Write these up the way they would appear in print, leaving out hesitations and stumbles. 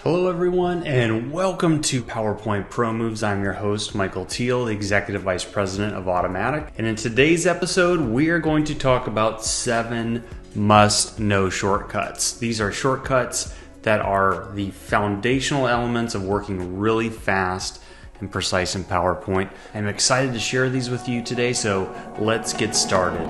Hello everyone and welcome to PowerPoint Pro Moves. I'm your host Michael Thiel, the Executive Vice President of Automatic. And in today's episode we are going to talk about 7 must-know shortcuts. These are shortcuts that are the foundational elements of working really fast and precise in PowerPoint. I'm excited to share these with you today, so let's get started.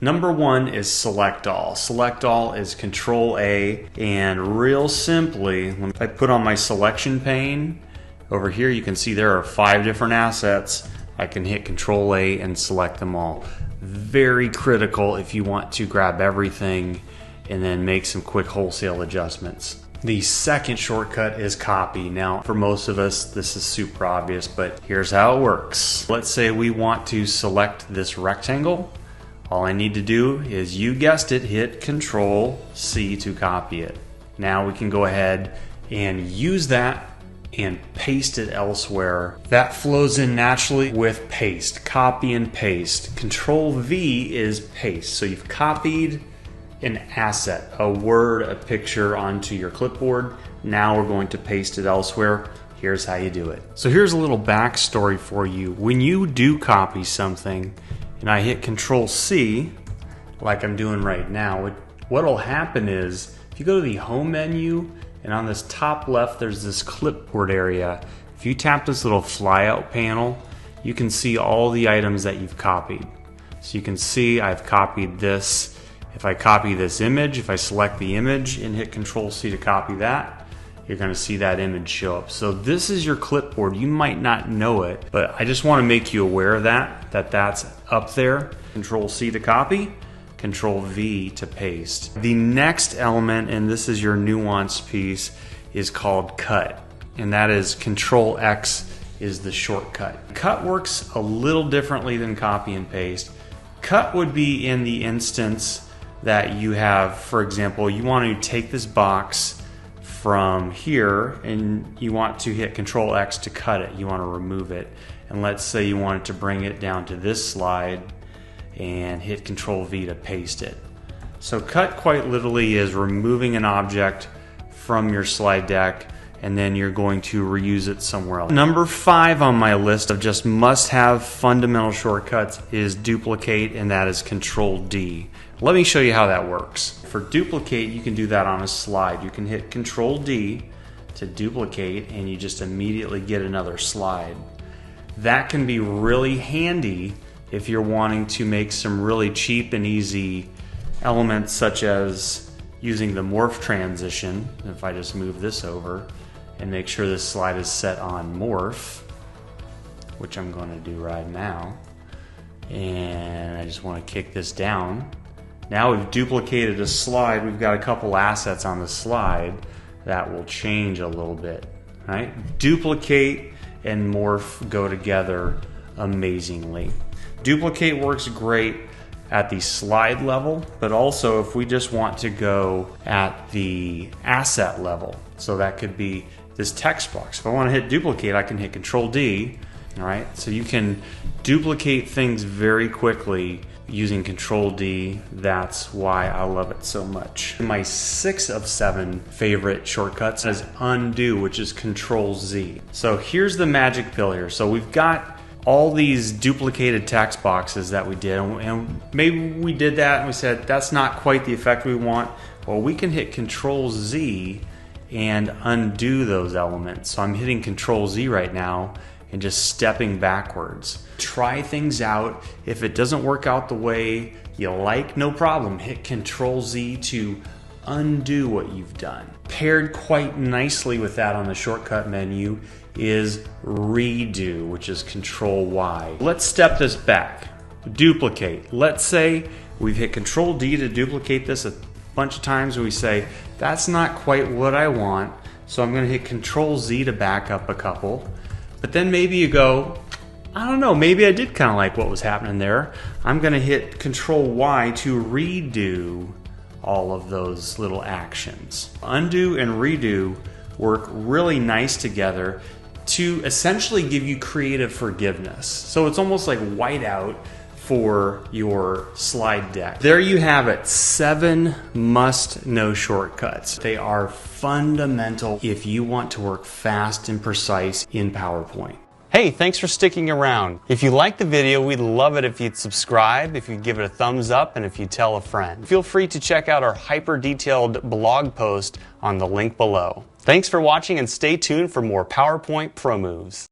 Number 1 is Select All. Select All is Control A, and real simply, if I put on my selection pane, over here you can see there are 5 different assets. I can hit Control A and select them all. Very critical if you want to grab everything and then make some quick wholesale adjustments. The second shortcut is Copy. Now, for most of us, this is super obvious, but here's how it works. Let's say we want to select this rectangle. All I need to do is, you guessed it, hit Control C to copy it. Now we can go ahead and use that and paste it elsewhere. That flows in naturally with paste. Copy and paste. Control V is paste. So you've copied an asset, a word, a picture onto your clipboard. Now we're going to paste it elsewhere. Here's how you do it. So here's a little backstory for you. When you do copy something, and I hit Control C, like I'm doing right now, what'll happen is, if you go to the Home menu, and on this top left there's this clipboard area. If you tap this little flyout panel, you can see all the items that you've copied. So you can see I've copied this. If I copy this image, if I select the image and hit Control C to copy that, you're going to see that image show up. So this is your clipboard. You might not know it, but I just want to make you aware of that's up there. Control C to copy, Control V to paste. The next element, and this is your nuanced piece, is called Cut, and that is Control X is the shortcut. Cut works a little differently than copy and paste. Cut would be in the instance that you have, for example, you want to take this box from here and you want to hit Control X to cut it. You want to remove it. And let's say you wanted to bring it down to this slide and hit Control V to paste it. So cut quite literally is removing an object from your slide deck and then you're going to reuse it somewhere else. Number 5 on my list of just must-have fundamental shortcuts is Duplicate, and that is Control D. Let me show you how that works. For duplicate, you can do that on a slide. You can hit Control D to duplicate and you just immediately get another slide. That can be really handy if you're wanting to make some really cheap and easy elements, such as using the Morph transition. If I just move this over and make sure this slide is set on Morph, which I'm going to do right now, and I just want to kick this down. Now we've duplicated a slide. We've got a couple assets on the slide that will change a little bit, right? Duplicate and Morph go together amazingly. Duplicate works great at the slide level, but also if we just want to go at the asset level. So that could be this text box. If I want to hit duplicate, I can hit Control D, all right? So you can duplicate things very quickly using Control D. That's why I love it so much. My 6 of 7 favorite shortcuts is Undo, which is Control Z. So here's the magic pill here. So we've got all these duplicated text boxes that we did, and maybe we did that and we said that's not quite the effect we want. Well, we can hit Control Z and undo those elements. So I'm hitting Control Z right now and just stepping backwards. Try things out. If it doesn't work out the way you like, no problem. Hit Control Z to undo what you've done. Paired quite nicely with that on the shortcut menu is Redo, which is Control Y. Let's step this back. Duplicate. Let's say we've hit Control D to duplicate this a bunch of times and we say, that's not quite what I want, so I'm going to hit Control Z to back up a couple. But then maybe you go, I don't know, maybe I did kind of like what was happening there. I'm going to hit Control Y to redo all of those little actions. Undo and redo work really nice together to essentially give you creative forgiveness. So it's almost like whiteout for your slide deck. There you have it, 7 must-know shortcuts. They are fundamental if you want to work fast and precise in PowerPoint. Hey, thanks for sticking around. If you liked the video, we'd love it if you'd subscribe, if you'd give it a thumbs up, and if you'd tell a friend. Feel free to check out our hyper-detailed blog post on the link below. Thanks for watching and stay tuned for more PowerPoint Pro Moves.